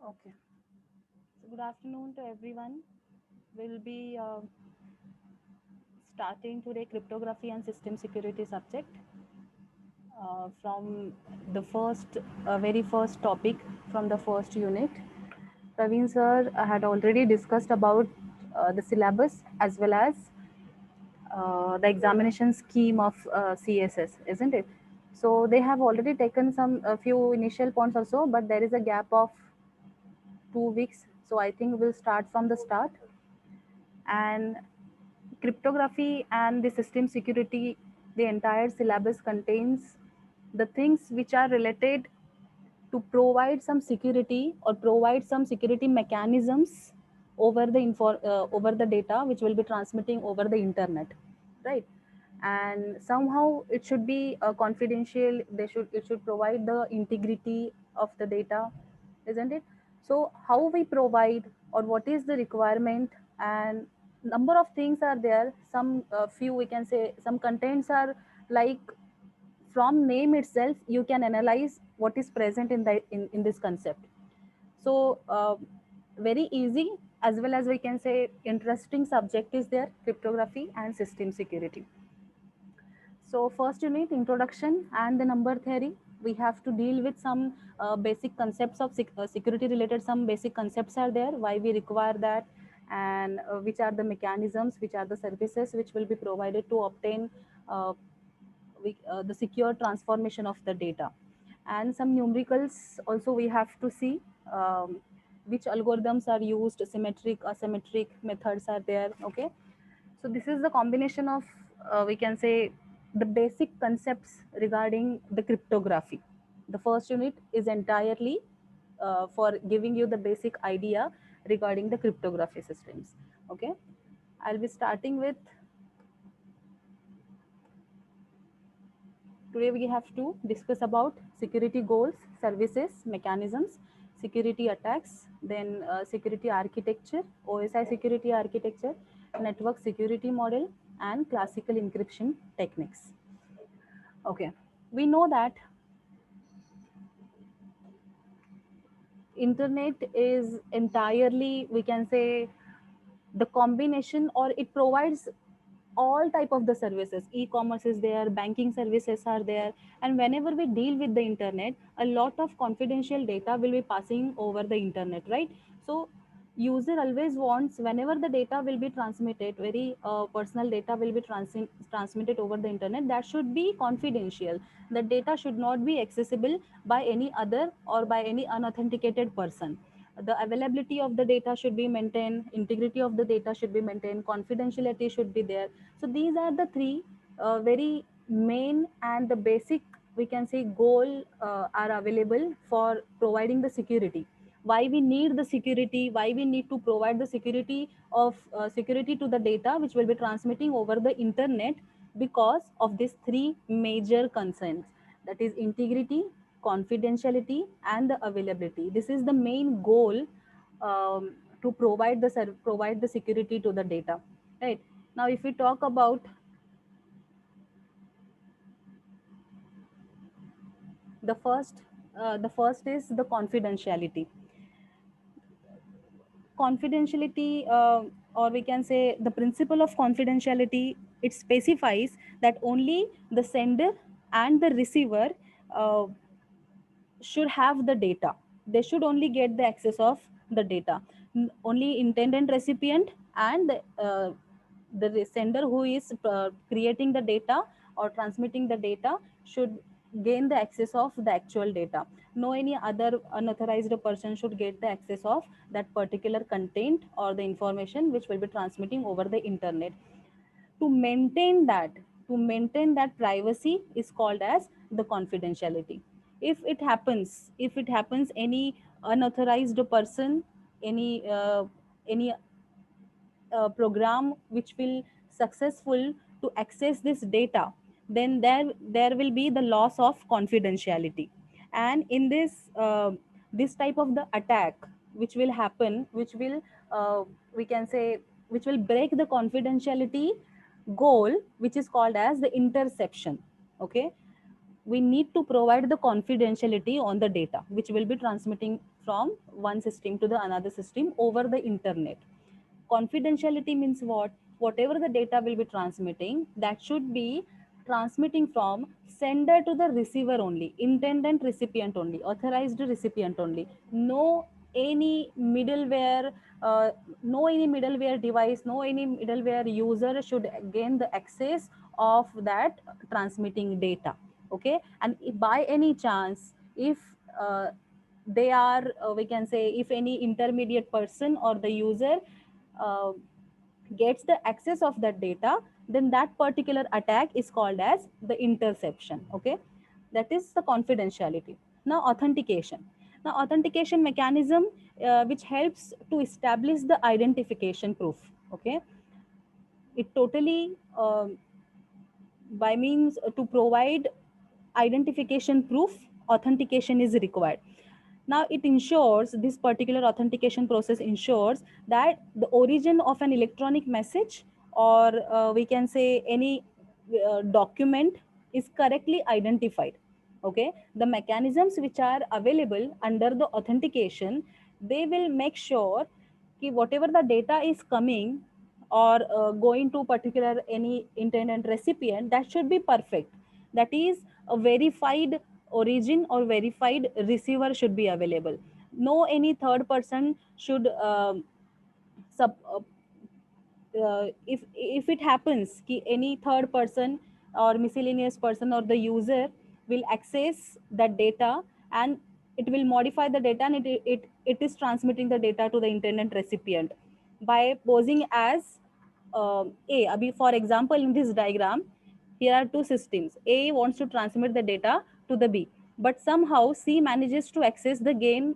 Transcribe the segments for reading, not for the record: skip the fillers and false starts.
Okay. So good afternoon to everyone. We'll be starting today cryptography and system security subject from the very first topic from the first unit. Praveen sir had already discussed about the syllabus as well as the examination scheme of CSS, isn't it? So they have already taken some a few initial points also, but there is a gap of 2 weeks. So I think we'll start from the start. And cryptography and the system security, the entire syllabus contains the things which are related to provide some security or provide some security mechanisms over the data which will be transmitting over the internet, right? And somehow it should be confidential. It should provide the integrity of the data, isn't it? So how we provide or what is the requirement, and number of things are there. Some few we can say some contents are like from name itself you can analyze what is present in this concept. So very easy as well as we can say interesting subject is there, cryptography and system security. So first unit, introduction and the number theory. We have to deal with some basic concepts of security related. Some basic concepts are there, why we require that, and which are the mechanisms, which are the services which will be provided to obtain uh, the secure transformation of the data. And some numericals also we have to see, which algorithms are used, symmetric, asymmetric methods are there. Okay, so this is the combination of we can say the basic concepts regarding the cryptography. The first unit is entirely for giving you the basic idea regarding the cryptography systems. Okay, I'll be starting with, today we have to discuss about security goals, services, mechanisms, security attacks, then security architecture, OSI security architecture, network security model, and classical encryption techniques. Okay, we know that internet is entirely, we can say, the combination, or it provides all type of the services. E-commerce is there, banking services are there, and whenever we deal with the internet, a lot of confidential data will be passing over the internet, right? So user always wants, whenever the data will be transmitted, very personal data will be transmitted over the internet, that should be confidential. The data should not be accessible by any other or by any unauthenticated person. The availability of the data should be maintained, integrity of the data should be maintained, confidentiality should be there. So these are the three very main and the basic, we can say, goal are available for providing the security. Why we need the security, why we need to provide the security of security to the data which will be transmitting over the internet, because of these three major concerns, that is integrity, confidentiality, and the availability. This is the main goal, to provide the security to the data, right? Now if we talk about the first is the confidentiality. Confidentiality, or we can say the principle of confidentiality, it specifies that only the sender and the receiver uh, should have the data. They should only get the access of the data. Only intended recipient and the sender who is creating the data or transmitting the data should gain the access of the actual data. No any other unauthorized person should get the access of that particular content or the information which will be transmitting over the internet. To maintain that, to maintain that privacy is called as the confidentiality. If it happens any unauthorized person, any program which will successful to access this data, then there will be the loss of confidentiality. And in this type of the attack which will happen, which will we can say, which will break the confidentiality goal, which is called as the interception. Okay, we need to provide the confidentiality on the data which will be transmitting from one system to the another system over the internet. Confidentiality means what? Whatever the data will be transmitting, that should be transmitting from sender to the receiver only, intended recipient only, authorized recipient only. No any middleware, uh, no any middleware device, no any middleware user should gain the access of that transmitting data. Okay, and if by any chance, if uh, they are, we can say, if any intermediate person or the user uh, gets the access of that data, then that particular attack is called as the interception. Okay, that is the confidentiality. Now authentication. Now authentication mechanism, which helps to establish the identification proof. Okay, it totally by means to provide identification proof, authentication is required. Now it ensures, this particular authentication process ensures that the origin of an electronic message, or we can say any document, is correctly identified. Okay, the mechanisms which are available under the authentication, they will make sure कि whatever the data is coming or going to particular any intended recipient, that should be perfect. That is a verified origin or verified receiver should be available. No any third person should sub, if it happens कि any third person or miscellaneous person or the user will access that data, and it will modify the data, and it is transmitting the data to the intended recipient by posing as A. Abhi, for example, in this diagram, here are two systems. A wants to transmit the data to the B, but somehow C manages to access the gain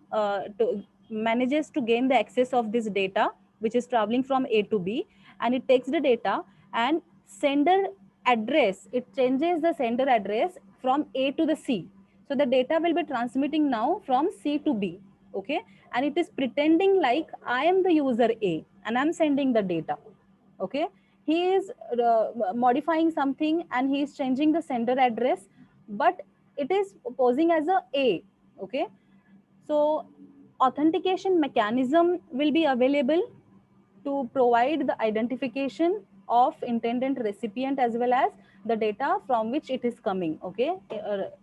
manages to gain the access of this data, which is traveling from A to B, and it takes the data and sender address, it changes the sender address from A to the C. So the data will be transmitting now from C to B. Okay, and it is pretending like I am the user A and I'm sending the data. Okay, he is modifying something and he is changing the sender address, but it is posing as a. Okay, so authentication mechanism will be available to provide the identification of intended recipient as well as the data from which it is coming. Okay,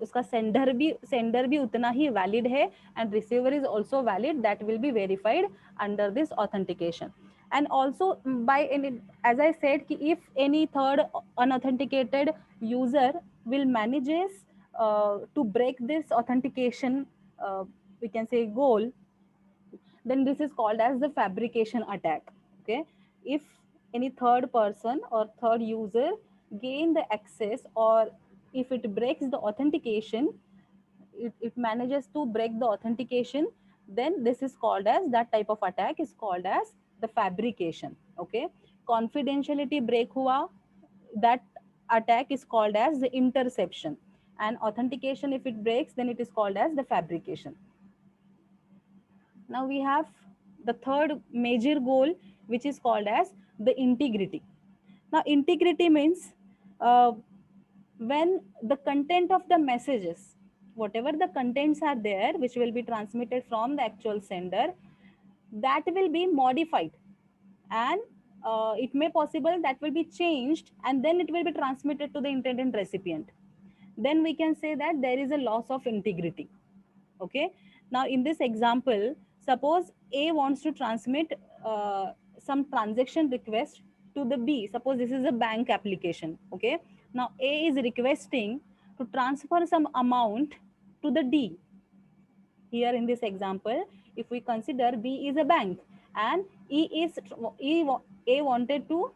uska sender bhi utna hi valid hai, and receiver is also valid, that will be verified under this authentication. And also by any, as I said ki if any third unauthenticated user will manages to break this authentication, we can say goal, then this is called as the fabrication attack. Okay, if any third person or third user gain the access, or if it breaks the authentication, it manages to break the authentication, then this is called as, that type of attack is called as the fabrication. Okay, confidentiality break hua, that attack is called as the interception, and authentication, if it breaks, then it is called as the fabrication. Now we have the third major goal, which is called as the integrity. Now integrity means uh, when the content of the messages, whatever the contents are there which will be transmitted from the actual sender, that will be modified, and it may possible that will be changed, and then it will be transmitted to the intended recipient, then we can say that there is a loss of integrity. Okay, now in this example, suppose A wants to transmit some transaction request to the B. Suppose this is a bank application. Okay, now A is requesting to transfer some amount to the D. Here in this example, if we consider B is a bank and A wanted to,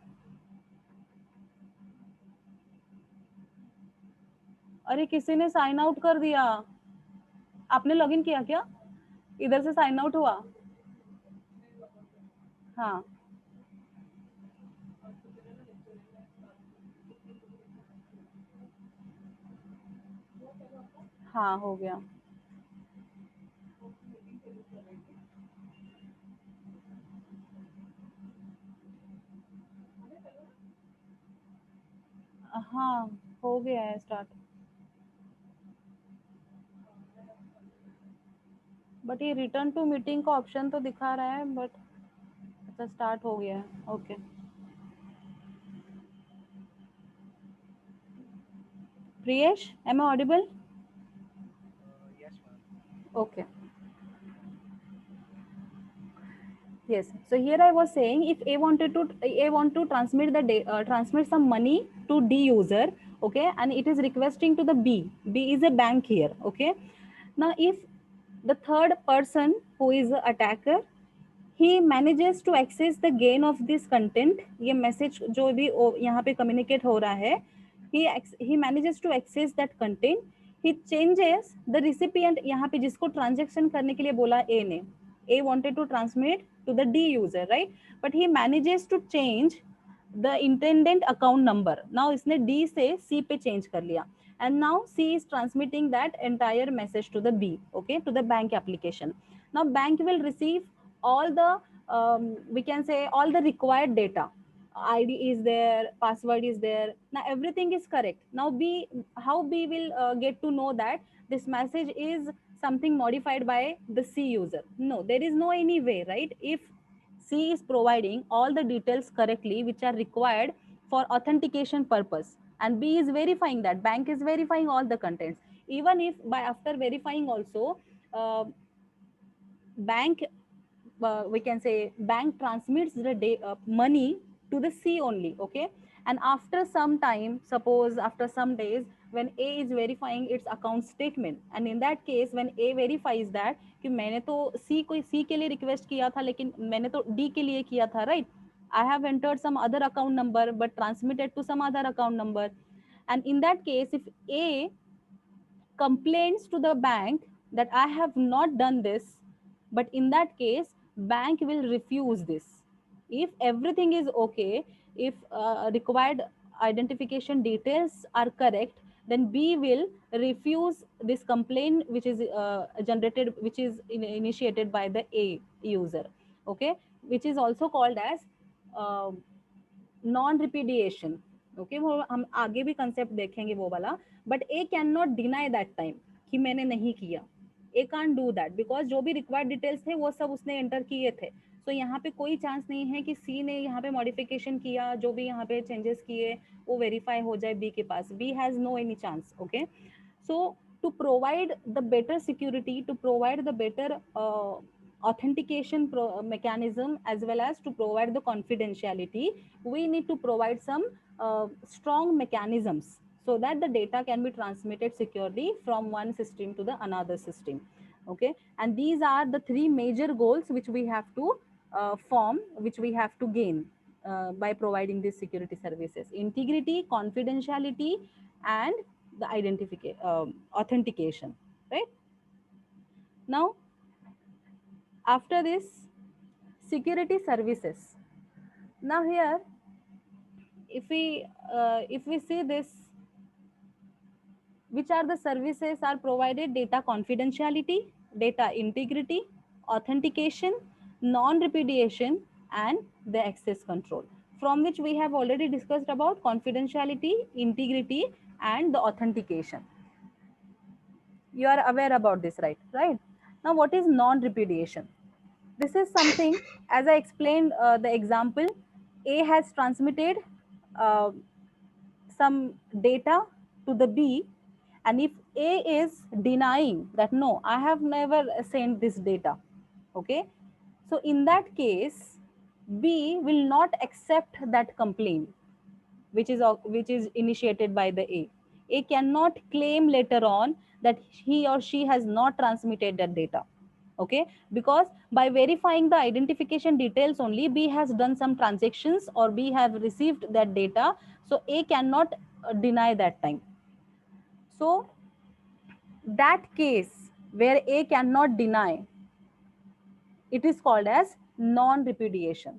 अरे किसी ने sign out कर दिया, आपने login किया क्या, इधर से साइन आउट हुआ? हाँ हाँ हो गया. हाँ हो गया है स्टार्ट. बट ये रिटर्न टू मीटिंग का ऑप्शन तो दिखा रहा है, बट अच्छा स्टार्ट हो गया है, okay. Priyesh, am I audible? Yes, ma'am. Okay. Yes. So here I was saying, if A want to transmit transmit some money to D user, okay, and it is requesting to the B. B is a bank here, okay. Now, if the third person who is the attacker, he manages to access the gain of this content, ये message जो भी यहाँ पे communicate हो रहा है, he manages to access that content. He changes the recipient, यहाँ पे जिसको transaction करने के लिए बोला A ने, A wanted to transmit to the D user, right? But he manages to change the intended account number. Now इसने D से C पे change कर लिया, and now C is transmitting that entire message to the B, okay, to the bank application. Now bank will receive all the we can say all the required data. ID is there, password is there, now everything is correct. Now B, how B will get to know that this message is something modified by the C user? No, there is no any way, right? If C is providing all the details correctly which are required for authentication purpose, and B is verifying that, bank is verifying all the contents, even if by after verifying also bank we can say bank transmits the money to the C only, okay. And after some time, suppose after some days, when A is verifying its account statement, and in that case when A verifies that कि मैंने तो C के लिए request किया था लेकिन मैंने तो D के लिए किया था, right? I have entered some other account number but transmitted to some other account number. And in that case, if A complains to the bank that I have not done this, but in that case bank will refuse this. If everything is okay, if required identification details are correct, then B will refuse this complaint which is generated, which is initiated by the A user, okay, which is also called as uh, non repudiation, okay, वो हम आगे भी concept देखेंगे वो वाला. But A can not deny that time कि मैंने नहीं किया. A can do that because जो भी रिक्वायर्ड डिटेल्स थे वो सब उसने एंटर किए थे. सो यहाँ पे कोई चांस नहीं है कि सी ने यहाँ पे मॉडिफिकेशन किया, जो भी यहाँ पे चेंजेस किए वो वेरीफाई हो जाए बी के पास. B has no any chance, okay. So to provide the better security, to provide the better authentication mechanism, as well as to provide the confidentiality, we need to provide some strong mechanisms so that the data can be transmitted securely from one system to the another system, okay. And these are the three major goals which we have to form, which we have to gain by providing these security services: integrity, confidentiality, and the identification, authentication, right? Now after this, security services. Now here, if we see this, which are the services are provided: data confidentiality, data integrity, authentication, non repudiation, and the access control, from which we have already discussed about confidentiality, integrity, and the authentication. You are aware about this, right? Now what is non repudiation? This is something, as I explained the example, A has transmitted uh, some data to the B, and if A is denying that no, I have never sent this data, okay, so in that case B will not accept that complaint which is initiated by the A. A cannot claim later on that he or she has not transmitted that data. Okay, because by verifying the identification details only, B has done some transactions or B have received that data, so A cannot deny that time. So that case where A cannot deny, it is called as non-repudiation.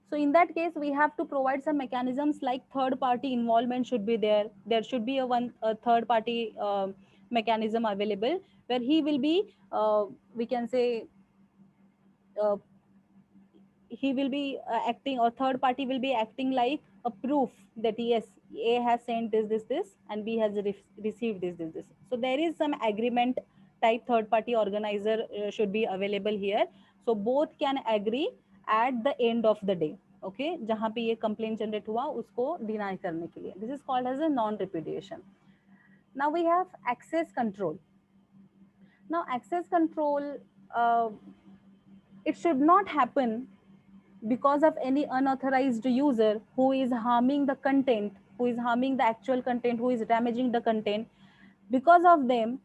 So in that case, we have to provide some mechanisms like third party involvement should be there. There should be a third party mechanism available where he will be, we can say, uh, he will be acting, or third party will be acting like a proof that yes, A has sent this, and B has received this. So there is some agreement type third party organizer should be available here. So both can agree at the end of the day. Okay, जहाँ पे ये complaint generate हुआ उसको deny करने के लिए. This is called as a non-repudiation. Now we have access control. Now access control, uh, it should not happen because of any unauthorized user who is harming the content, who is harming the actual content, who is damaging the content. Because of them,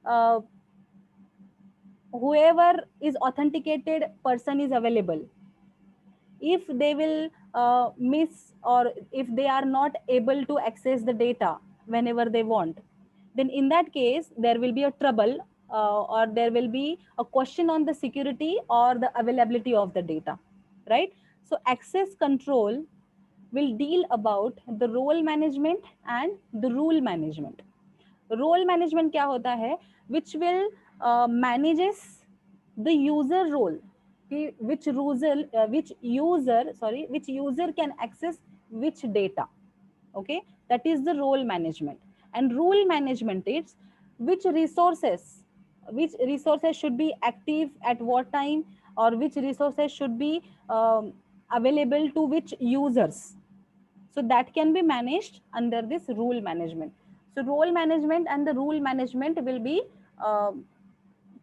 uh, whoever is authenticated person is available. If they will miss, or if they are not able to access the data whenever they want, then in that case there will be a trouble, or there will be a question on the security or the availability of the data, right? So access control will deal about the role management and the rule management. Role management क्या होता है? Which will manages the user role, which user can access which data. Okay, that is the role management. And rule management is which resources should be active at what time, or which resources should be available to which users. So that can be managed under this rule management. So role management and the rule management will be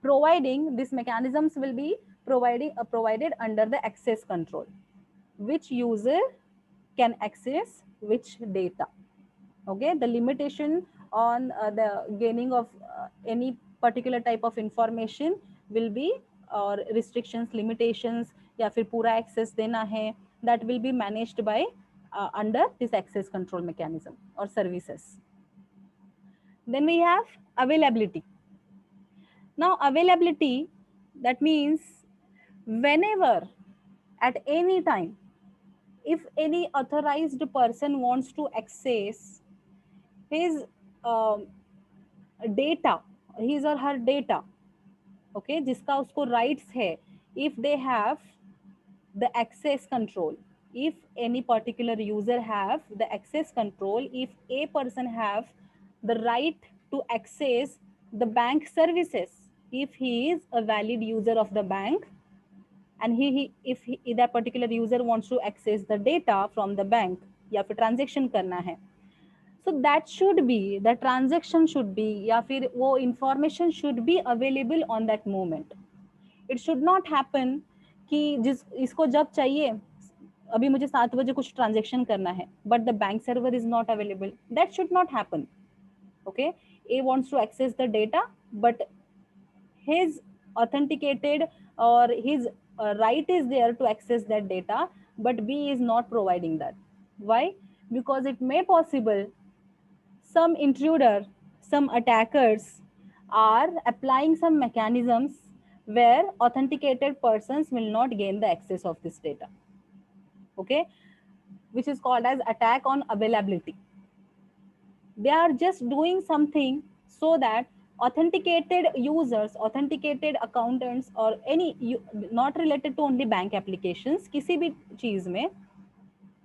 providing, these mechanisms will be provided under the access control. Which user can access which data. Okay, the limitation on the gaining of any particular type of information will be, or restrictions, limitations, या फिर पूरा access देना है, that will be managed by under this access control mechanism or services. Then we have availability. Now availability, that means whenever, at any time, if any authorized person wants to access his data, his or her data, okay, जिसका उसको rights है, if they have the access control, if any particular user have the access control, if a person have the right to access the bank services, if he is a valid user of the bank, and if that particular user wants to access the data from the bank या फिर transaction करना है, so that should be, the transaction should be, या फिर वो information should be available on that moment. It should not happen कि इसको जब चाहिए, अभी मुझे 7 बजे कुछ ट्रांजेक्शन करना है, but the bank server is not available. That should not happen. Okay, A wants to access the data, but his authenticated or his right is there to access that data, but B is not providing that. Why? Because it may possible some intruder, some attackers are applying some mechanisms where authenticated persons will not gain the access of this data. Okay, which is called as attack on availability. They are just doing something so that authenticated users, authenticated accountants, or any not related to only bank applications, किसी भी चीज में,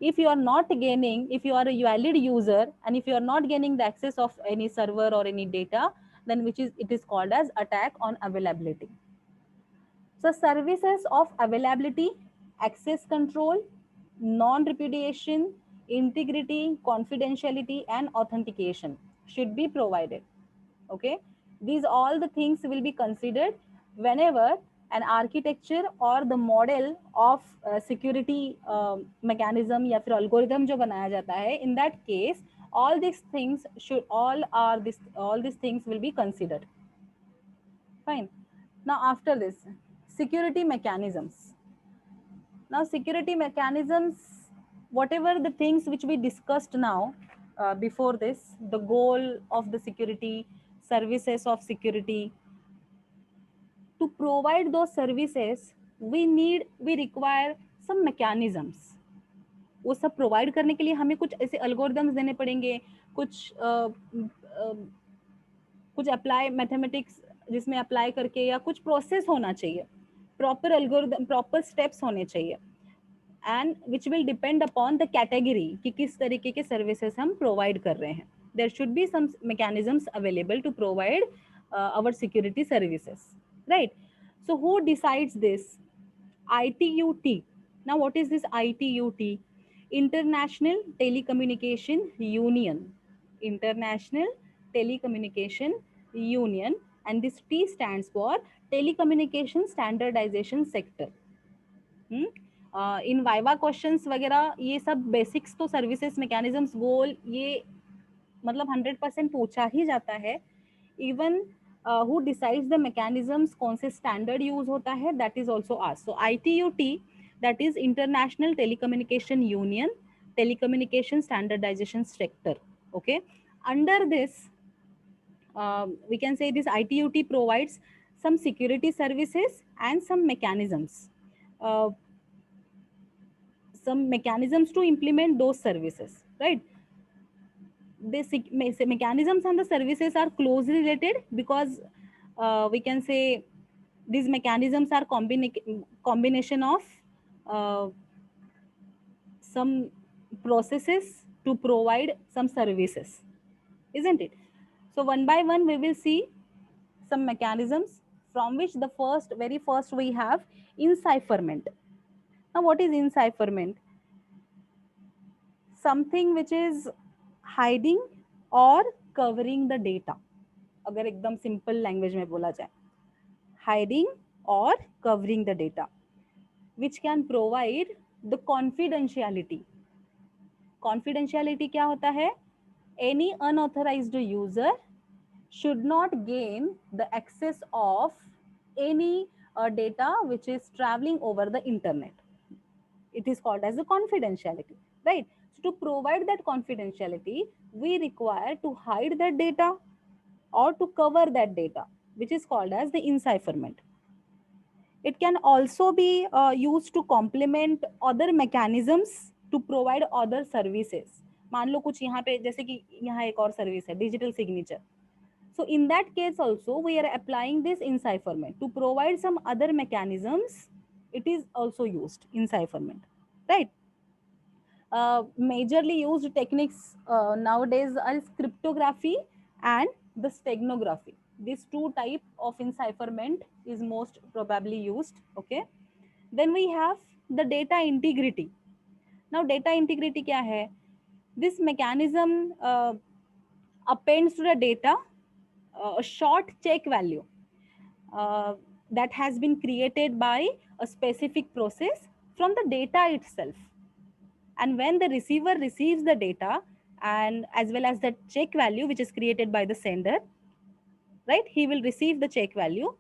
if you are not gaining, if you are a valid user and if you are not gaining the access of any server or any data, then it is called as attack on availability. So services of availability, access control, non-repudiation, integrity, confidentiality, and authentication should be provided. Okay, these all the things will be considered whenever an architecture or the model of security mechanism या फिर algorithm जो बनाया जाता है, in that case all these things all these things will be considered. Fine. Now after this, security mechanisms. Now security mechanisms, whatever the things which we discussed now before this, the goal of the security, services of security, to provide those services we require some mechanisms. वो सब provide करने के लिए हमें कुछ ऐसे algorithms देने पड़ेंगे, कुछ अप्लाई मैथमेटिक्स जिसमें अप्लाई करके, या कुछ प्रोसेस होना चाहिए, प्रॉपर अल्गोरिदम, प्रॉपर स्टेप्स होने चाहिए, and which will depend upon the category कि किस तरीके के सर्विसेज हम प्रोवाइड कर रहे हैं. There should be some mechanisms available to provide our security services, right? So who decides this? ITUT. Now, what is this ITUT? International Telecommunication Union. International Telecommunication Union, and this T stands for Telecommunication Standardization Sector. In viva questions वगैरह ये सब basics तो services mechanisms गोल ये मतलब 100% पूछा ही जाता है. Even who decides the mechanisms, कौन से स्टैंडर्ड यूज होता है, that is also asked. So ITUT, that is international telecommunication union, telecommunication standardization sector. Okay, under this we can say this ITUT provides some security services and some mechanisms to implement those services, right? The mechanisms and the services are closely related because we can say these mechanisms are combination of uh, some processes to provide some services, isn't it? So one by one we will see some mechanisms, from which the very first we have encipherment. Now what is encipherment? Something which is hiding or covering the data. अगर एकदम simple language में बोला जाए, hiding or covering the data, which can provide the confidentiality. Confidentiality क्या होता है? Any unauthorized user should not gain the access of any data which is traveling over the internet. It is called as the confidentiality, right? So to provide that confidentiality, we require to hide that data or to cover that data, which is called as the encipherment. It can also be used to complement other mechanisms to provide other services. मान लो कुछ यहाँ पे जैसे कि यहाँ एक और service है digital signature. So in that case also we are applying this encipherment to provide some other mechanisms. It is also used encipherment, right? Majorly used techniques nowadays are cryptography and the steganography. These two type of encipherment is most probably used. Okay. Then we have the data integrity. Now data integrity क्या है? This mechanism appends to the data a short check value that has been created by a specific process from the data itself. And when the receiver receives the data and as well as the check value which is created by the sender, right, he will receive the check value.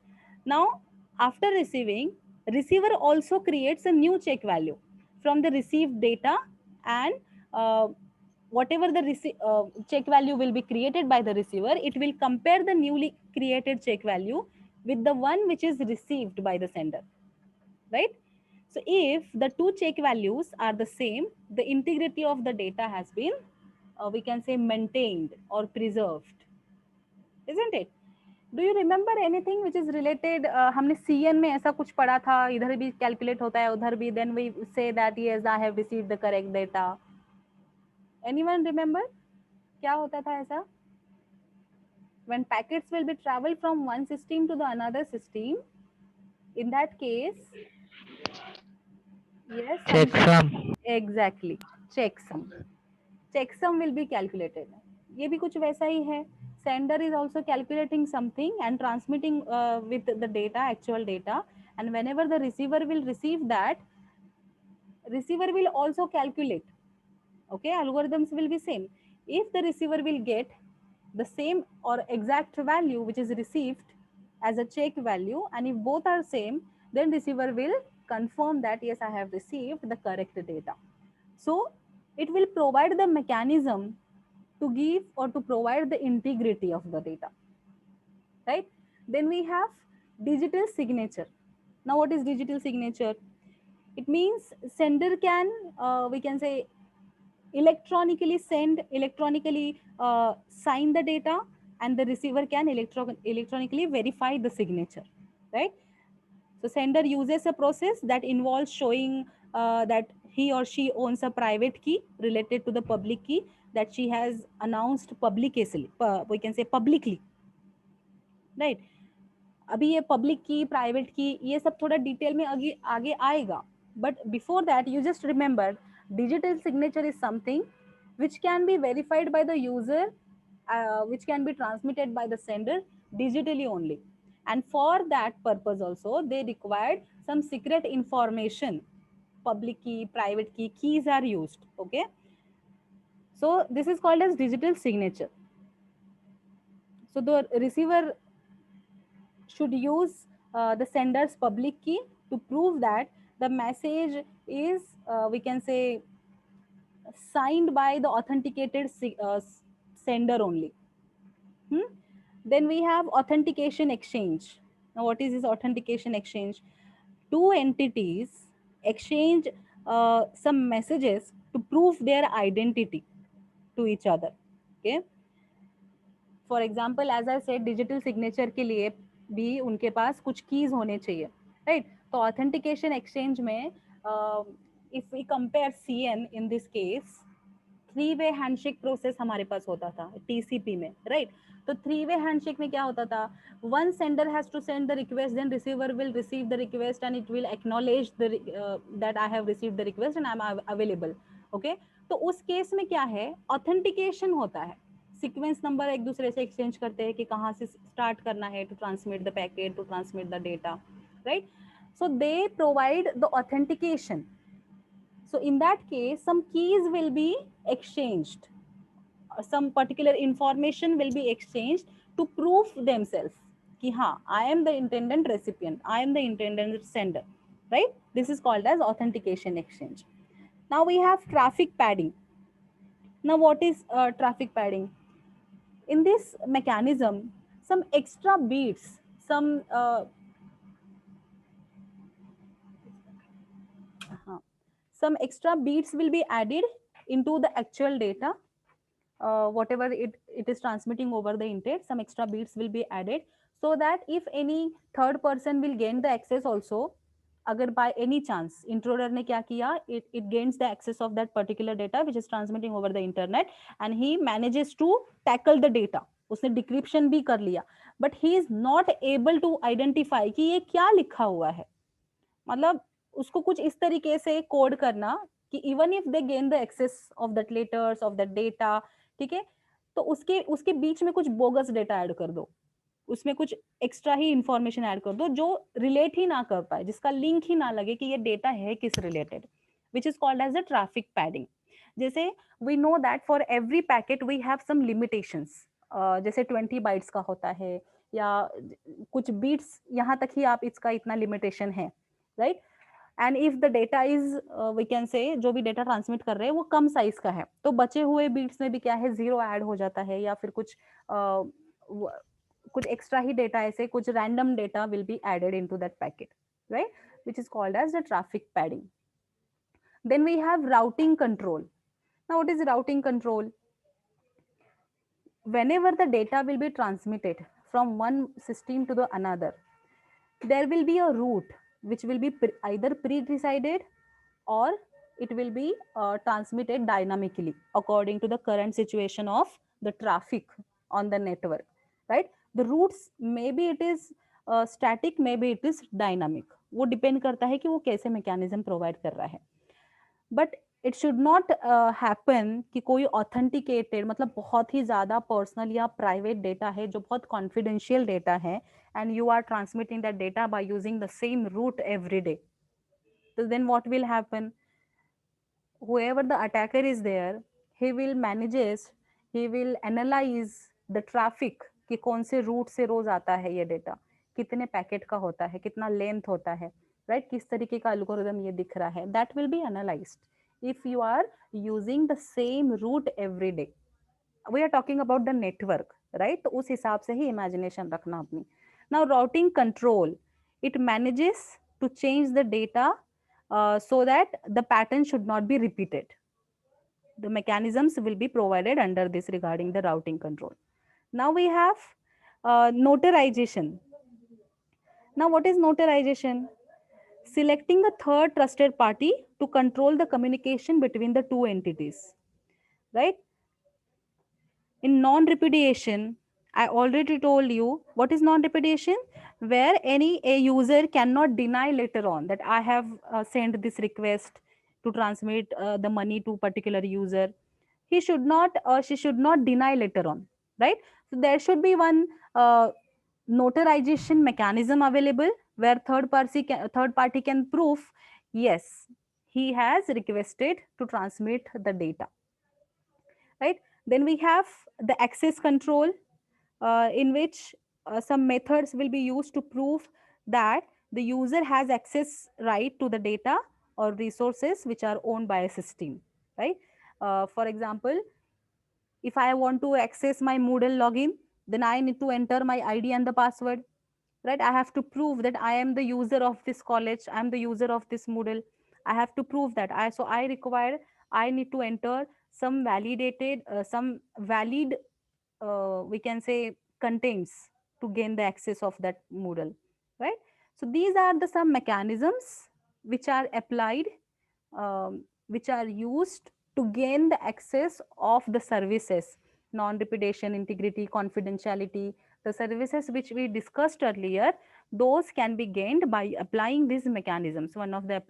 Now after receiving, receiver also creates a new check value from the received data, and whatever the check value will be created by the receiver, it will compare the newly created check value with the one which is received by the sender, right? So if the two check values are the same, the integrity of the data has been, we can say, maintained or preserved, isn't it? Do you remember anything which is related? हमने CN में ऐसा कुछ पढ़ा था, इधर भी calculate होता है उधर भी, then we say that yes I have received the correct data. Anyone remember क्या होता था ऐसा? When packets will be traveled from one system to the another system, in that case, yes, Checksum. exactly, checksum will be calculated. ये भी कुछ वैसा ही है. Sender is also calculating something and transmitting with the data, actual data, and whenever the receiver will receive that, receiver will also calculate. Okay, algorithms will be same. If the receiver will get the same or exact value which is received as a check value, and if both are same, then receiver will confirm that yes I have received the correct data. So it will provide the mechanism to give or to provide the integrity of the data, right? Then we have digital signature. Now what is digital signature? It means sender can we can say electronically sign the data, and the receiver can electronically verify the signature, right? So sender uses a process that involves showing that he or she owns a private key related to the public key that she has announced publicly, we can say publicly. Right. अभी ये public की, private की, ये सब थोड़ा detail में आगे आगे आएगा. But before that you just remember, digital signature is something which can be verified by the user, which can be transmitted by the sender digitally only. And for that purpose also they required some secret information. Public key, private key, keys are used. Okay, so this is called as digital signature. So the receiver should use the sender's public key to prove that the message is, we can say, signed by the authenticated sender only. Hmm? Then we have authentication exchange. Now, what is this authentication exchange? Two entities exchange some messages to prove their identity to each other. Okay. For example as I said, digital signature के लिए भी उनके पास कुछ keys होने चाहिए, right. तो authentication exchange में if we compare CN in this case, three way handshake process हमारे पास होता था टीसीपी में, राइट. तो थ्री वे हैंडशेक में क्या होता था, one sender has to send the request, then receiver will receive the request and it will acknowledge the that I have received the request and I am available. Okay. तो उस case में क्या है, authentication होता है. Sequence number एक दूसरे से एक्सचेंज करते हैं कि कहाँ से स्टार्ट करना है to transmit the packet, to transmit the data, right. So they provide the authentication. So in that case, some keys will be exchanged, some particular information will be exchanged to prove themselves कि हाँ, I am the intended recipient, I am the intended sender, right. This is called as authentication exchange. Now we have traffic padding. Now what is traffic padding? In this mechanism, some extra beats, some extra beats will be added into the actual data, whatever it is transmitting over the internet. Some extra beats will be added so that if any third person will gain the access also, अगर by any chance intruder ने क्या किया, it gains the access of that particular data which is transmitting over the internet and he manages to tackle the data, उसने decryption भी कर लिया, but he is not able to identify कि ये क्या लिखा हुआ है. मतलब उसको कुछ इस तरीके से कोड करना कि even if they gain the access of that letters of that data, ठीक है, तो उसके उसके बीच में कुछ बोगस डेटा ऐड कर दो, उसमें कुछ एक्स्ट्रा ही इंफॉर्मेशन ऐड कर दो जो रिलेट ही ना कर पाए, जिसका लिंक ही ना लगे कि ये डेटा है किस related, which is called as the traffic padding. जैसे we know that for every packet we have some limitations, जैसे 20 बाइट्स का होता है या कुछ बीट्स, यहाँ तक ही आप इसका इतना लिमिटेशन है, right. And if the data is, we can say, जो भी डेटा ट्रांसमिट कर रहे हैं वो कम साइज का है, तो बचे हुए बीट्स में भी क्या है, जीरो ऐड हो जाता है या फिर कुछ एक्स्ट्रा ही डेटा, ऐसे कुछ random data will be added into that packet, right, which is called as the traffic padding. Then we have routing control. Now what is routing control? Whenever the data will be transmitted from one system to the another, there will be a route which will be either pre-decided or it will be transmitted dynamically according to the current situation of the traffic on the network, right. The routes, maybe it is static, maybe it is dynamic, वो depend करता है कि वो कैसे mechanism provide कर रहा है. But it should not happen कि कोई authenticated, मतलब बहुत ही ज़्यादा personal या private data है जो बहुत confidential data है and you are transmitting that data by using the same route every day. So then what will happen? Whoever the attacker is there, he will manages, he will analyze the traffic कि कौन से root से रोज आता है ये data, कितने packet का होता है, कितना लेंथ होता है, राइट, किस तरीके का एल्गोरिदम ये दिख रहा है, that will be analysed if you are using the same route every day. We are talking about the network, right, तो उस हिसाब से ही इमेजिनेशन रखना अपनी. Now routing control, it manages to change the data so that the pattern should not be repeated. The mechanisms will be provided under this regarding the routing control. Now we have notarization. Now what is notarization? Selecting a third trusted party to control the communication between the two entities, right. In non-repudiation, I already told you what is non-repudiation, where any a user cannot deny later on that I have sent this request to transmit the money to particular user. He should not or she should not deny later on, right? So there should be one notarization mechanism available where third party can prove yes, he has requested to transmit the data, right? Then we have the access control, in which some methods will be used to prove that the user has access right to the data or resources which are owned by a system, right? For example, if I want to access my Moodle login, then I need to enter my ID and the password, right? I have to prove that I am the user of this college, I am the user of this Moodle. I have to prove that I require, I need to enter some validated some valid, we can say, contents to gain the access of that Moodle, right? So these are the some mechanisms which are applied, which are used to gain the access of the services, non-repudiation, integrity, confidentiality, the services which we discussed earlier. Those can be gained by applying these mechanisms, one of the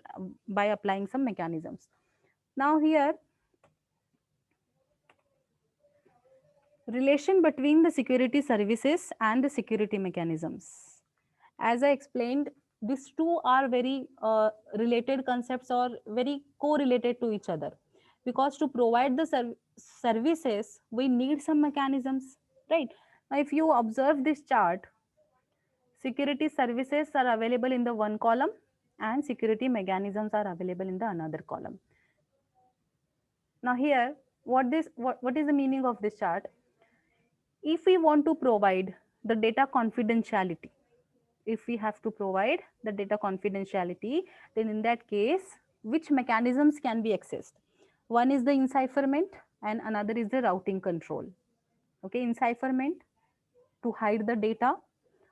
by applying some mechanisms. Now here, relation between the security services and the security mechanisms. As I explained, these two are very related concepts or very correlated to each other, because to provide the services we need some mechanisms, right? Now if you observe this chart, security services are available in the one column and security mechanisms are available in the another column. Now here, what is the meaning of this chart? If we want to provide the data confidentiality, if we have to provide the data confidentiality, then in that case, which mechanisms can be accessed? One is the encipherment and another is the routing control. Okay, encipherment to hide the data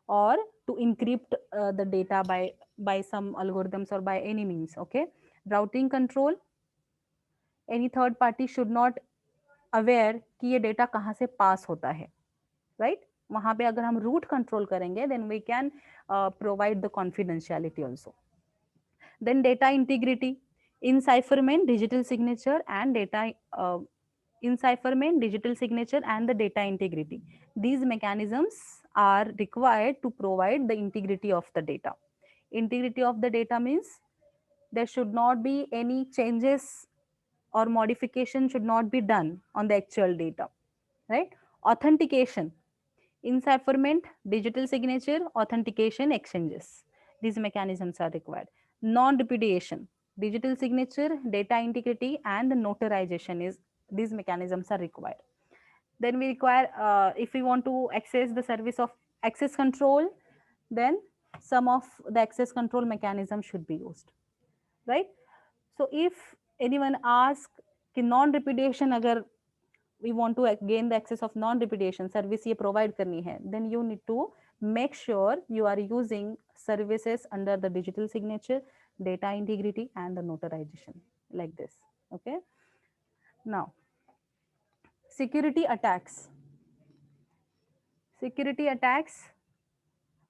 or to encrypt the data by some algorithms or by any means. Okay, routing control, any third party should not aware कि ये data कहाँ से पास होता है, right? वहां पे अगर हम रूट कंट्रोल करेंगे then we can provide the confidentiality also. Then data integrity, encipherment, digital signature, and data encipherment, digital signature, and the data integrity. These mechanisms are required to provide the integrity of the data. Integrity of the data means there should not be any changes or modification should not be done on the actual data, right? Authentication, encipherment, digital signature, authentication, exchanges. These mechanisms are required. Non-repudiation, digital signature, data integrity, and the notarization is these mechanisms are required. Then we require, if we want to access the service of access control, then some of the access control mechanism should be used, right? So if anyone asks कि non repudiation अगर we want to gain the access of non repudiation service ये provide करनी है, then you need to make sure you are using services under the digital signature, data integrity, and the notarization, like this. Okay, now security attacks. Security attacks,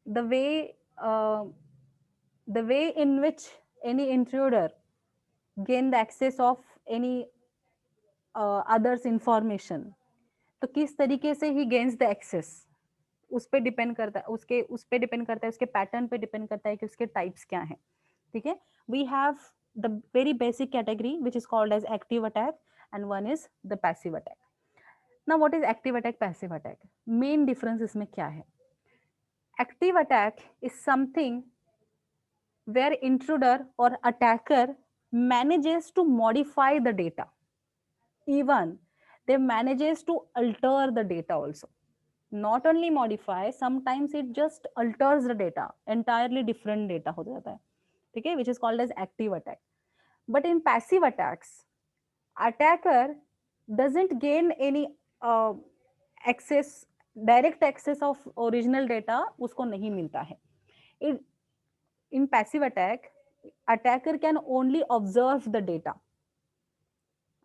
the way uh, the way in which any intruder gain the access of any others information, तो किस तरीके से ही gains the access, उस पे depend करता है, उस पे डिपेंड करता है, उसके पैटर्न पे डिपेंड करता है कि उसके टाइप्स क्या हैं. ठीक है, we have the very basic category which is called as active attack and one is the passive attack. Now what is active attack, passive attack? Main difference इसमें क्या है? Active attack is something where intruder or attacker manages to modify the data, even they manages to alter the data also. Not only modify, sometimes it just alters the data, entirely different data हो जाता है, ठीक है, which is called as active attack. But in passive attacks, attacker doesn't gain any uh, access, direct access of original data उसको नहीं मिलता है. In passive attack, attacker can only observe the data.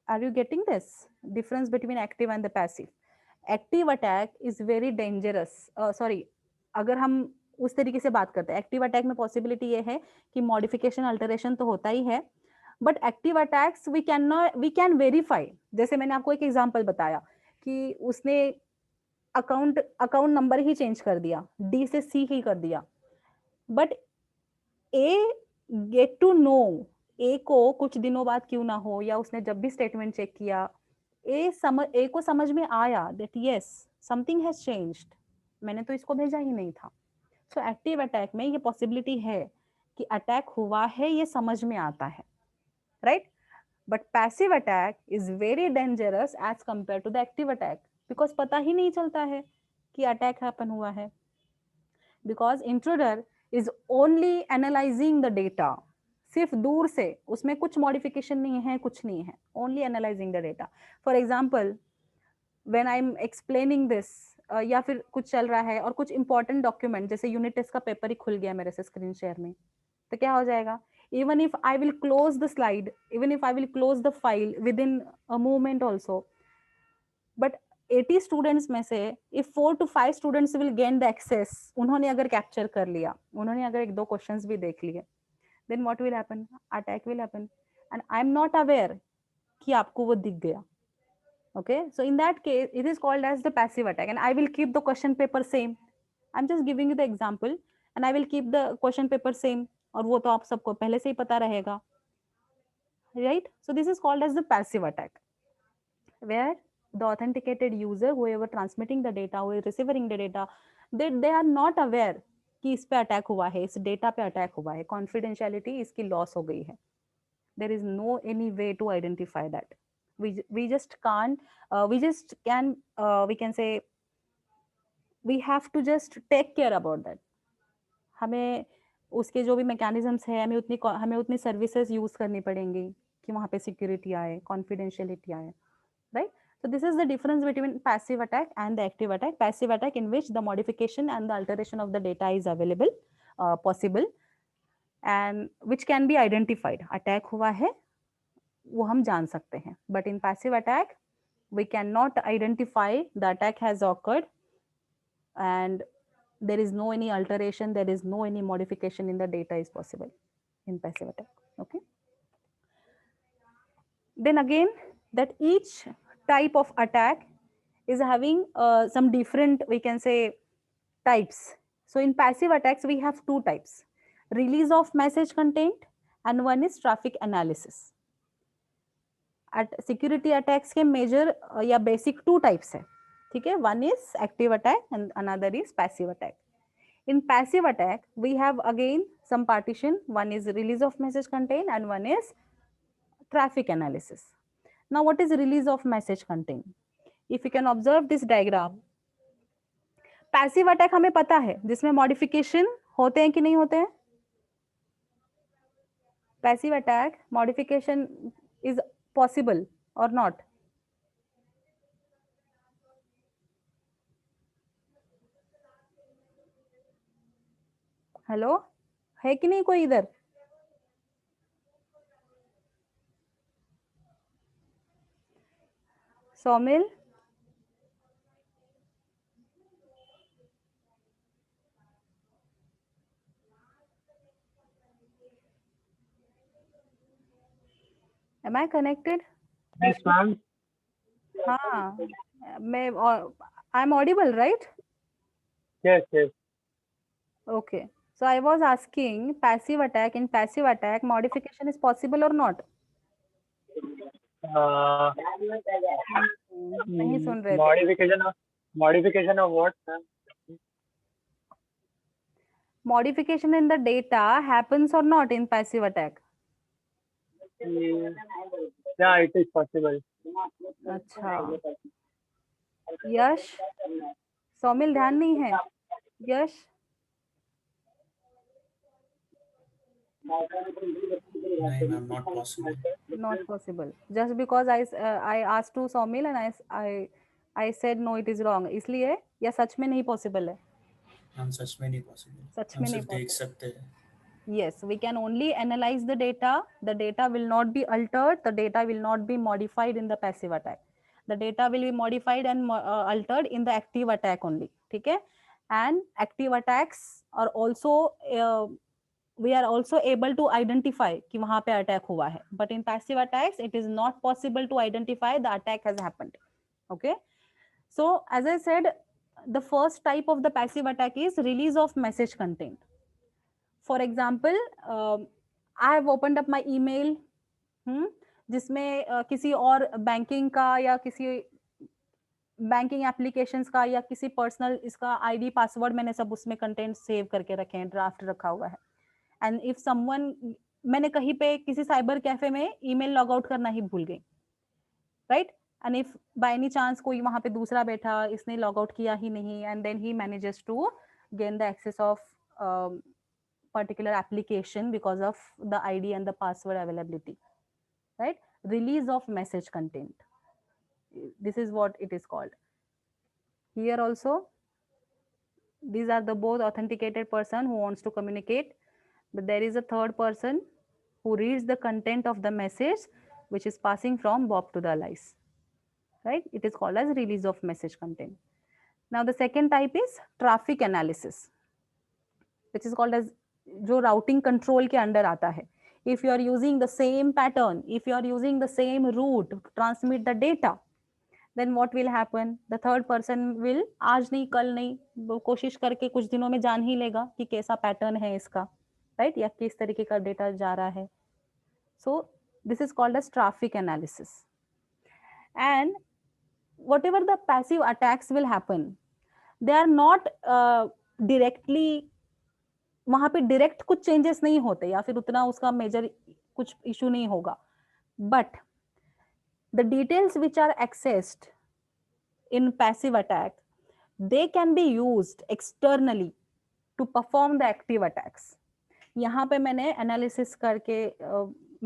Are you getting this difference between active and the passive? Active attack is very dangerous, sorry, अगर हम उस तरीके से बात करते हैं, एक्टिव अटैक में पॉसिबिलिटी ये है कि मॉडिफिकेशन अल्टरेशन तो होता ही है, but active attacks we can not, we can verify. जैसे मैंने आपको एक एग्जांपल बताया कि उसने अकाउंट अकाउंट नंबर ही चेंज कर दिया, डी से सी ही कर दिया, but A get to know, A को कुछ दिनों बाद क्यों ना हो, या उसने जब भी स्टेटमेंट चेक किया, ए को समझ में आया that yes something has changed, मैंने तो इसको भेजा ही नहीं था। सो एक्टिव अटैक में ये पॉसिबिलिटी है कि अटैक हुआ है, ये समझ में आता है, right? But passive attack is very dangerous as compare to the active attack, because पता ही नहीं चलता है कि अटैक हैपन हुआ है, because intruder is only analysing the data, सिर्फ दूर से, उसमें कुछ मॉडिफिकेशन नहीं है, कुछ नहीं है, only analysing the data. For example when I am explaining this, या फिर कुछ चल रहा है और कुछ इंपॉर्टेंट डॉक्यूमेंट, जैसे यूनिट टेस्ट का पेपर ही खुल गया मेरे से स्क्रीन शेयर में, तो क्या हो जाएगा, even if I will close the slide, even if I will close the file within a moment also, but 80 students में से if 4 to 5 students will gain the access, उन्होंने अगर कैप्चर कर लिया, उन्होंने अगर एक दो क्वेश्चंस भी देख लिए, then what will happen, attack will happen, and I am not aware कि आपको वो दिख गया। Okay, so in that case it is called as the passive attack, and I will keep the question paper same. I'm just giving you the example, and I will keep the question paper same, और वो तो आप सबको पहले से ही पता रहेगा, right? So this is called as the passive attack, where the authenticated user, whoever transmitting the data, who is receiving the data, they are not aware कि इस पे अटैक हुआ है, इस डेटा पे अटैक हुआ है, कॉन्फिडेंशियलिटी इसकी लॉस हो गई है, there is no any way to identify that. We just can't, we just can, we can say we have to just take care about that. हमें उसके जो भी मैकेनिज्म्स है, हमें उतनी सर्विसेज यूज करनी पड़ेंगी कि वहाँ पे सिक्योरिटी आए, कॉन्फिडेंशियलिटी आए, right? So this is the difference between passive attack and the active attack. Passive attack in which the modification and the alteration of the data is available, possible, and which can be identified. Attack हुआ है वो हम जान सकते हैं, but in passive attack we cannot identify the attack has occurred, and there is no any alteration, there is no any modification in the data is possible in passive attack. Okay, then again, that each type of attack is having some different, we can say, types. So in passive attacks we have two types, release of message content and one is traffic analysis. At security attacks के major या basic two types है, ठीक है? One is active attack and another is passive attack. In passive attack we have again some partition, one is release of message content and one is traffic analysis. Now what is release of message content? If you can observe this diagram, passive attack हमें पता है जिसमें modification होते हैं कि नहीं होते हैं, passive attack modification is possible और नॉट, हेलो, है कि नहीं कोई इधर? Saumil, am I connected? Yes, ma'am. हाँ, मैं, I am audible right? Yes, yes. Okay, so I was asking passive attack, in passive attack modification is possible or not? Uh, नहीं सुन रहे थे। modification of what, ma'am? Modification in the data happens or not in passive attack? Yeah, it is possible. अच्छा, यश, सौमिल ध्यान नहीं है, यश, नहीं ma'am, not possible. not possible. Just because I asked to Saumil and I said no, it is wrong. इसलिए या सच में नहीं possible है? हम सच में नहीं possible. सच हम में नहीं सिर्फ देख possible. सकते हैं. Yes, we can only analyze the data. The data will not be altered. The data will not be modified in the passive attack. the data will be modified and altered in the active attack only. ठीक है? And active attacks are also we are also able to identify कि वहां पे attack हुआ है, but in passive attacks it is not possible to identify the attack has happened. Okay, so as I said, the first type of the passive attack is release of message content. For example, I have opened up my email, जिसमें किसी और banking का या किसी banking applications का या किसी personal इसका आईडी पासवर्ड मैंने सब उसमें कंटेंट सेव करके रखे हैं, ड्राफ्ट रखा हुआ है. एंड इफ समवन, मैंने कहीं पे किसी साइबर कैफे में ईमेल लॉग आउट करना ही भूल गई, right? And if by any chance कोई वहां पे दूसरा बैठा, इसने लॉग आउट किया ही नहीं, and then he manages to gain the access of particular application because of the ID and the password availability, right? Release of message content, this is what it is called. Here also, these are the both authenticated person who wants to communicate, but there is a third person who reads the content of the message which is passing from Bob to the allies, right? It is called as release of message content. Now the second type is traffic analysis, which is called as जो routing control के under आता है. If you are using the same pattern, if you are using the same route to transmit the data, then what will happen? The third person will आज नहीं कल नहीं, वो कोशिश करके कुछ दिनों में जान ही लेगा कि कैसा पैटर्न है इसका, राइट? या किस तरीके का डेटा जा रहा है. So this is called as traffic analysis. And whatever the passive attacks will happen, they are not directly, वहां पे डायरेक्ट कुछ चेंजेस नहीं होते या फिर उतना उसका मेजर कुछ इशू नहीं होगा, but the details which are accessed in passive attack, they can be used externally to perform the active attacks. यहाँ पे मैंने एनालिसिस करके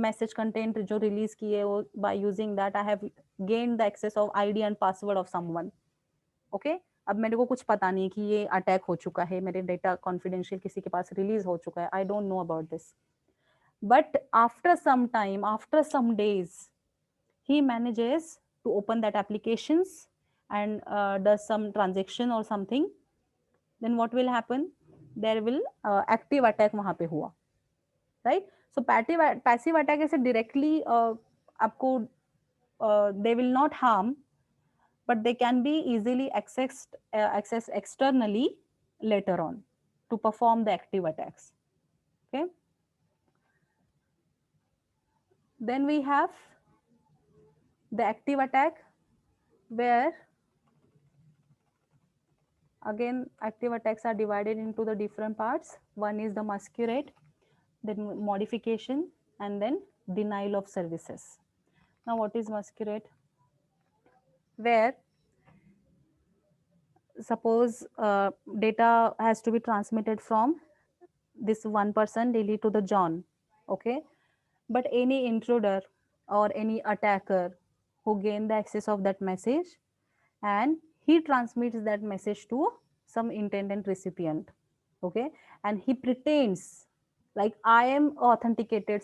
मैसेज कंटेंट जो रिलीज किए वो by using that I have gained the access of ID and password of someone. Okay, अब मेरे को कुछ पता नहीं कि ये अटैक हो चुका है, मेरे डेटा कॉन्फिडेंशियल किसी के पास रिलीज हो चुका है, I don't know about this, but after some time, after some days, he manages to open that applications and does some transaction or something, then what will happen? There will active attack वहां पे हुआ, right? So passive attack ऐसे directly आपको they will not harm, but they can be easily accessed externally later on to perform the active attacks. Okay, then we have the active attack, where again active attacks are divided into the different parts. One is the masquerade, then modification, and then denial of services. Now what is masquerade? Where suppose data has to be transmitted from this one person Lily to the John, okay, but any intruder or any attacker who gain the access of that message and he transmits that message to some intended recipient, okay, and he pretends like I am authenticated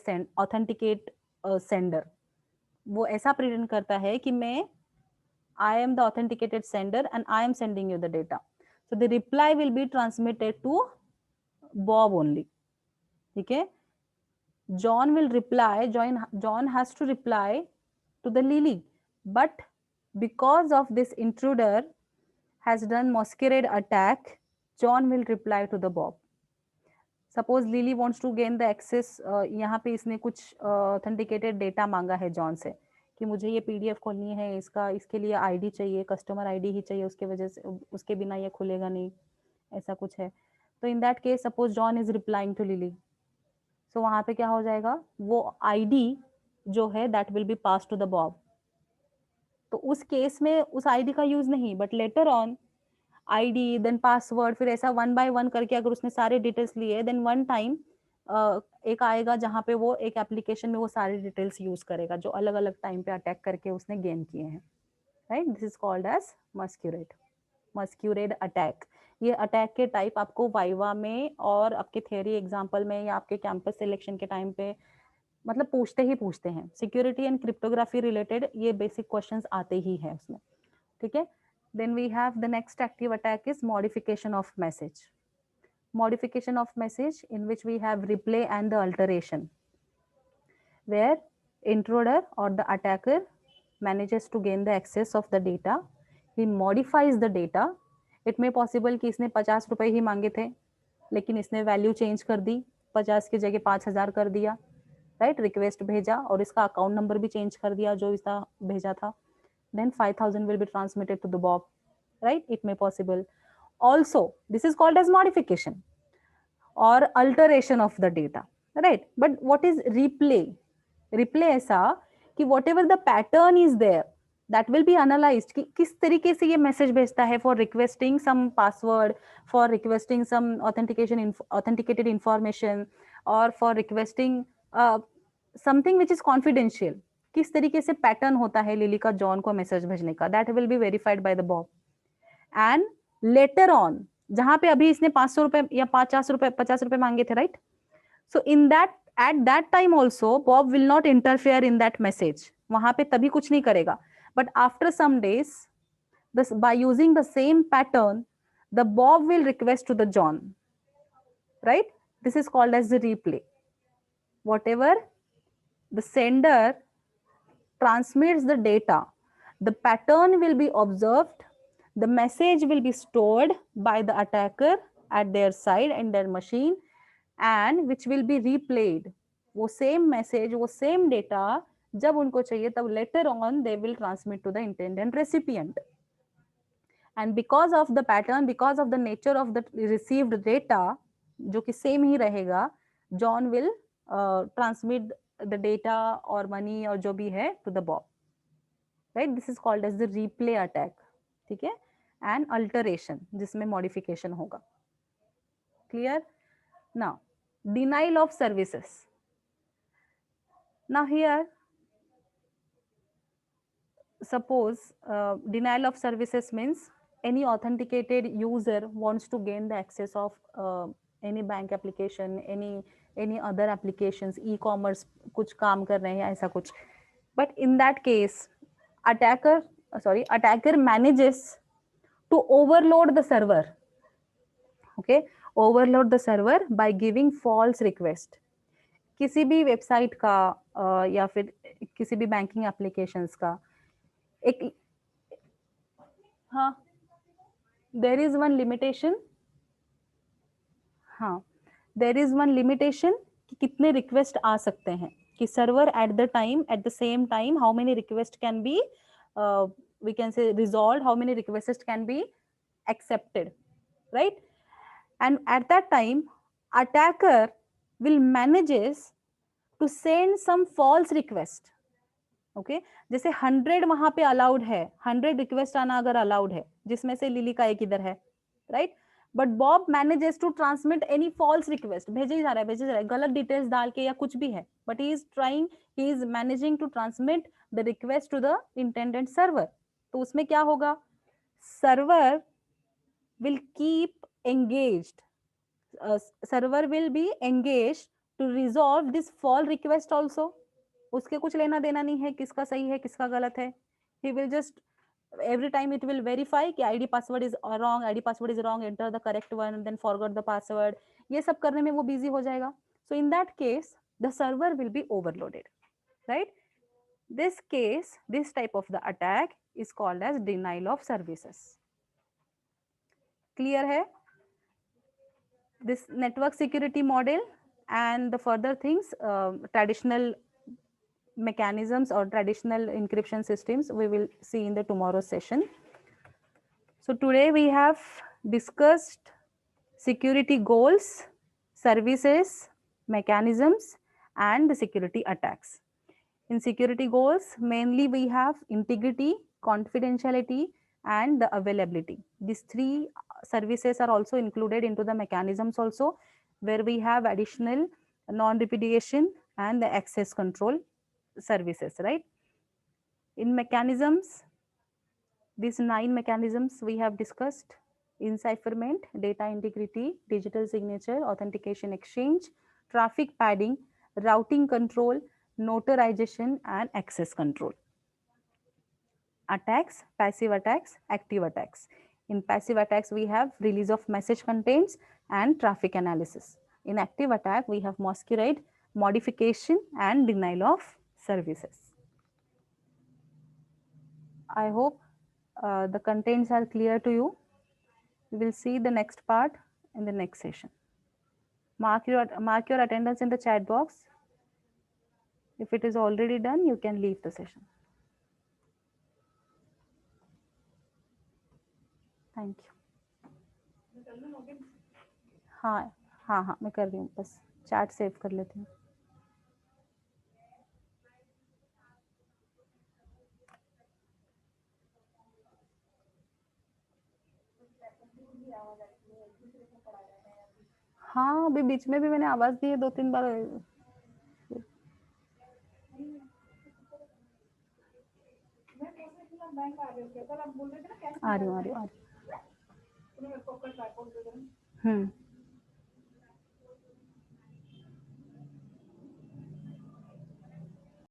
sender. वो ऐसा pretend करता है कि मैं I am the authenticated sender and I am sending you the data. So the reply will be transmitted to Bob only. Okay, John will reply, John has to reply to the Lily, but because of this intruder has done masquerade attack, John will reply to the Bob. Suppose Lily wants to gain the access, यहाँ पे इसने कुछ authenticated data मांगा है John से कि मुझे ये PDF खोलनी है, इसका इसके लिए ID चाहिए, कस्टमर ID ही चाहिए, उसके वजह से उसके बिना ये खुलेगा नहीं, ऐसा कुछ है. तो in that case suppose John is replying to Lily, so वहाँ पे क्या हो जाएगा, वो ID जो है that will be passed to the Bob. तो उस केस में उस ID का यूज नहीं, but later on ID then password, फिर ऐसा वन बाय वन करके अगर उसने सारे डिटेल्स लिए, देन वन टाइम एक आएगा जहाँ पे वो एक एप्लीकेशन में वो सारे डिटेल्स यूज करेगा जो अलग अलग टाइम पे अटैक करके उसने गेन किए हैं, right? This is called as masquerade attack. ये अटैक के टाइप आपको वाइवा में और आपके थ्योरी एग्जाम्पल में या आपके कैंपस सिलेक्शन के टाइम पे मतलब पूछते ही पूछते हैं, सिक्योरिटी एंड क्रिप्टोग्राफी रिलेटेड ये बेसिक क्वेश्चंस आते ही हैं उसमें, ठीक है। Then we have the next active attack is modification of message. Modification of message in which we have replay and the alteration, where intruder or the attacker manages to gain the access of the data. He modifies the data. It may possible कि इसने 50 रुपए ही मांगे थे लेकिन इसने value change कर दी, 50 की जगह 5,000 कर दिया, राइट, रिक्वेस्ट भेजा और इसका अकाउंट नंबर भी चेंज कर दिया जो इसका भेजा था. Then 5,000 will be transmitted to the Bob, right? It may possible. Also, this is called as modification or alteration of the data, right? But what is replay? Replay ऐसा कि whatever the pattern is there, that will be analyzed कि किस तरीके से ये message भेजता है for requesting some password, for requesting some authenticated information, or for requesting something which is confidential. किस तरीके से पैटर्न होता है लिली का जॉन को मैसेज भेजने का, that will be verified by the Bob. And later on, जहां पे अभी इसने 500 रुपए या 50 रुपए मांगे थे, right? So in that at that time also Bob will not interfere in that message, वहां पे तभी कुछ नहीं करेगा. But after some days, this by using the same pattern, the Bob will request to the John, right? This is called as the replay. Whatever the sender transmits the data, the pattern will be observed, the message will be stored by the attacker at their side and their machine, and which will be replayed. वो same message, वो same data जब उनको चाहिए तब later on they will transmit to the intended recipient. And because of the pattern, because of the nature of the received data, जो कि same ही रहेगा, John will transmit the data or money or जो भी है to the Bob. Right? This is called as the replay attack. ठीक है? And alteration, जिसमें modification होगा. Clear? Now, denial of services. Now here, suppose denial of services means any authenticated user wants to gain the access of any bank application, any other applications, e-commerce कुछ काम कर रहे हैं ऐसा कुछ. But in that case, attacker manages to overload the server. Okay, overload the server by giving false request. किसी भी website का या फिर किसी भी बैंकिंग एप्लीकेशंस का एक, हाँ, देयर इज वन लिमिटेशन, हाँ, देयर इज वन लिमिटेशन कि कितने रिक्वेस्ट आ सकते हैं, कि server at the same time how many request can be we can say resolve, how many request can be accepted, right? And at that time, attacker will manages to send some false request. Okay, जैसे 100 वहां पे allowed है, 100 request आना अगर allowed है, जिसमें से lily का एक इधर है, right? But Bob manages to transmit any false request, भेजे जा रहा है, गलत डिटेल्स डाल के या कुछ भी है, but he is managing to transmit the request to the intended server. तो उसमें क्या होगा? Server will keep engaged, server will be engaged to resolve this false request also. उसके कुछ लेना देना नहीं है किसका सही है किसका गलत है. he will just every time it will verify कि id password is wrong, enter the correct one, then forgot the password. ये सब करने में वो busy हो जाएगा. So in that case the server will be overloaded, right? This case, this type of the attack is called as denial of services. Clear है? This network security model and the further things, traditional mechanisms or traditional encryption systems we will see in the tomorrow's session. So today we have discussed security goals, services, mechanisms, and the security attacks. In security goals, mainly we have integrity, confidentiality, and the availability. These three services are also included into the mechanisms also, where we have additional non-repudiation and the access control services, right? In mechanisms, these 9 mechanisms we have discussed: encipherment, data integrity, digital signature, authentication exchange, traffic padding, routing control, notarization and access control. Attacks, passive attacks, active attacks. In passive attacks, we have release of message contents and traffic analysis. In active attack, we have masquerade, modification and denial of services. I hope the contents are clear to you. We will see the next part in the next session. Mark your attendance in the chat box. If it is already done, you can leave the session. Thank you. हाँ हाँ हाँ मैं कर रही हूँ, बस chat save कर लेती हूँ. हाँ अभी बीच में भी मैंने आवाज दी है 2-3 बार. आ रही हूँ.